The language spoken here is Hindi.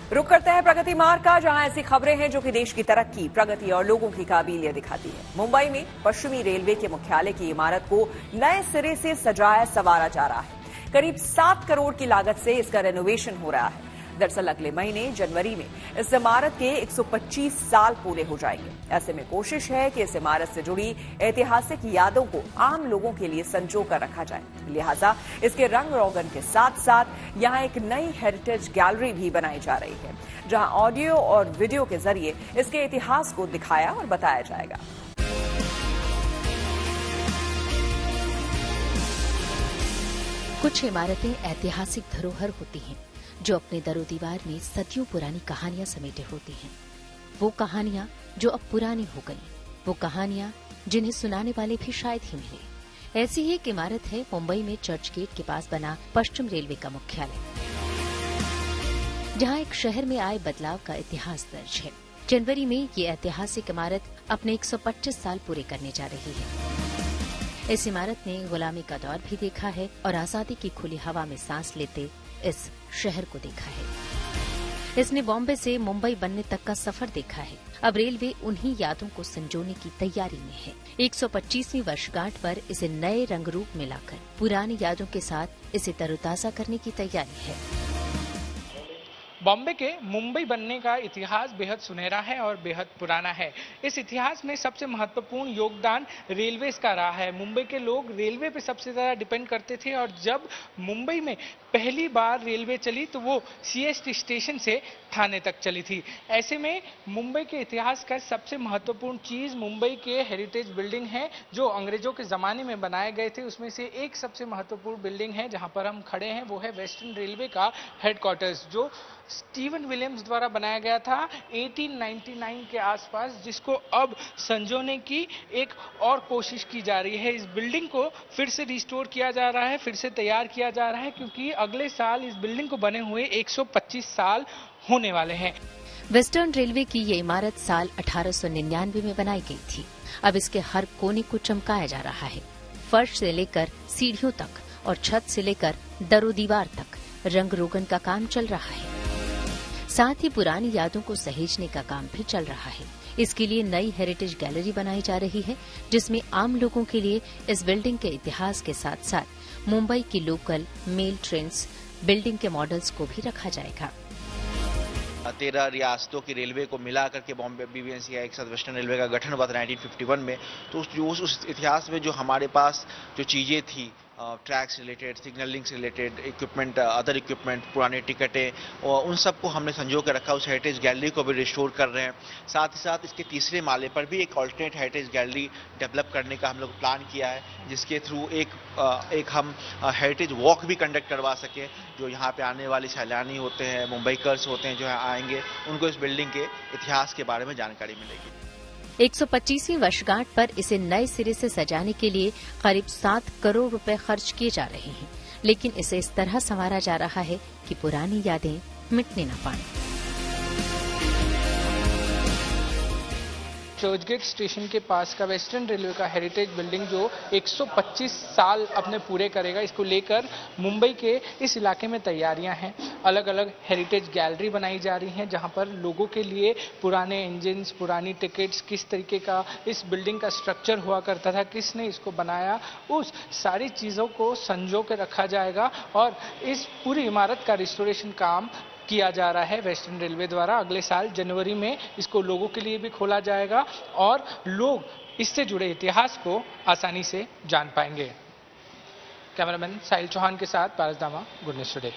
रुक करते हैं प्रगति मार्ग का, जहां ऐसी खबरें हैं जो कि देश की तरक्की, प्रगति और लोगों की काबिलियत दिखाती है। मुंबई में पश्चिमी रेलवे के मुख्यालय की इमारत को नए सिरे से सजाया संवारा जा रहा है। करीब 7 करोड़ की लागत से इसका रेनोवेशन हो रहा है। दरअसल अगले महीने जनवरी में इस इमारत के 125 साल पूरे हो जाएंगे। ऐसे में कोशिश है कि इस इमारत से जुड़ी ऐतिहासिक यादों को आम लोगों के लिए संजो कर रखा जाए। लिहाजा इसके रंग रोगन के साथ साथ यहां एक नई हेरिटेज गैलरी भी बनाई जा रही है, जहां ऑडियो और वीडियो के जरिए इसके इतिहास को दिखाया और बताया जाएगा। कुछ इमारतें ऐतिहासिक धरोहर होती हैं जो अपने दरो दीवार में सदियों पुरानी कहानियां समेटे होती हैं। वो कहानियां जो अब पुरानी हो गई, वो कहानियां जिन्हें सुनाने वाले भी शायद ही मिले। ऐसी ही एक इमारत है मुंबई में चर्च गेट के पास बना पश्चिम रेलवे का मुख्यालय, जहां एक शहर में आए बदलाव का इतिहास दर्ज है। जनवरी में ये ऐतिहासिक इमारत अपने 125 साल पूरे करने जा रही है। इस इमारत ने गुलामी का दौर भी देखा है और आजादी की खुली हवा में सांस लेते इस शहर को देखा है। इसने बॉम्बे से मुंबई बनने तक का सफर देखा है। अब रेलवे उन्हीं यादों को संजोने की तैयारी में है। 125वीं वर्षगांठ पर इसे नए रंग रूप में लाकर पुरानी यादों के साथ इसे तरोताजा करने की तैयारी है। बॉम्बे के मुंबई बनने का इतिहास बेहद सुनहरा है और बेहद पुराना है। इस इतिहास में सबसे महत्वपूर्ण योगदान रेलवेज का रहा है। मुंबई के लोग रेलवे पे सबसे ज़्यादा डिपेंड करते थे और जब मुंबई में पहली बार रेलवे चली तो वो सीएसटी स्टेशन से थाने तक चली थी। ऐसे में मुंबई के इतिहास का सबसे महत्वपूर्ण चीज़ मुंबई के हेरिटेज बिल्डिंग है जो अंग्रेजों के ज़माने में बनाए गए थे। उसमें से एक सबसे महत्वपूर्ण बिल्डिंग है जहाँ पर हम खड़े हैं, वो है वेस्टर्न रेलवे का हेडक्वार्टर्स, जो स्टीवन विलियम्स द्वारा बनाया गया था 1899 के आसपास, जिसको अब संजोने की एक और कोशिश की जा रही है। इस बिल्डिंग को फिर से रिस्टोर किया जा रहा है, फिर से तैयार किया जा रहा है, क्योंकि अगले साल इस बिल्डिंग को बने हुए 125 साल होने वाले हैं। वेस्टर्न रेलवे की ये इमारत साल 1899 में बनाई गई थी। अब इसके हर कोने को चमकाया जा रहा है। फर्श से लेकर सीढ़ियों तक और छत से लेकर दरो दीवार तक रंग रोगन का काम चल रहा है। साथ ही पुरानी यादों को सहेजने का काम भी चल रहा है। इसके लिए नई हेरिटेज गैलरी बनाई जा रही है, जिसमें आम लोगों के लिए इस बिल्डिंग के इतिहास के साथ साथ मुंबई की लोकल मेल ट्रेन्स बिल्डिंग के मॉडल्स को भी रखा जाएगा। 13 रियासतों की रेलवे को मिला करके बॉम्बे BBNCI एक साथ वेस्टर्न रेलवे का गठन हुआ था 1951 में। तो उस इतिहास में जो हमारे पास जो चीज़ें थी, ट्रैक्स रिलेटेड, सिग्नलिंग से रिलेटेड इक्विपमेंट, अदर इक्विपमेंट, पुरानी टिकटें, और उन सब को हमने संजो कर रखा। उस हेरिटेज गैलरी को भी रिस्टोर कर रहे हैं। साथ ही साथ इसके तीसरे माले पर भी एक ऑल्टरनेट हेरिटेज गैलरी डेवलप करने का हम लोग प्लान किया है, जिसके थ्रू एक हम हेरिटेज वॉक भी कंडक्ट करवा सके। जो यहाँ पे आने वाले सैलानी होते हैं, मुंबईकर्स होते हैं, जो आएंगे, उनको इस बिल्डिंग के इतिहास के बारे में जानकारी मिलेगी। 125वीं वर्षगांठ पर इसे नए सिरे से सजाने के लिए करीब 7 करोड़ रुपए खर्च किए जा रहे हैं, लेकिन इसे इस तरह संवारा जा रहा है कि पुरानी यादें मिटने न पाएं। चर्चगेट स्टेशन के पास का वेस्टर्न रेलवे का हेरिटेज बिल्डिंग जो 125 साल अपने पूरे करेगा, इसको लेकर मुंबई के इस इलाके में तैयारियां हैं। अलग अलग हेरिटेज गैलरी बनाई जा रही हैं, जहां पर लोगों के लिए पुराने इंजन्स, पुरानी टिकट्स, किस तरीके का इस बिल्डिंग का स्ट्रक्चर हुआ करता था, किसने इसको बनाया, उस सारी चीज़ों को संजो के रखा जाएगा। और इस पूरी इमारत का रिस्टोरेशन काम किया जा रहा है वेस्टर्न रेलवे द्वारा। अगले साल जनवरी में इसको लोगों के लिए भी खोला जाएगा और लोग इससे जुड़े इतिहास को आसानी से जान पाएंगे। कैमरामैन साहिल चौहान के साथ पारस दामा, गुड न्यूज़ टुडे।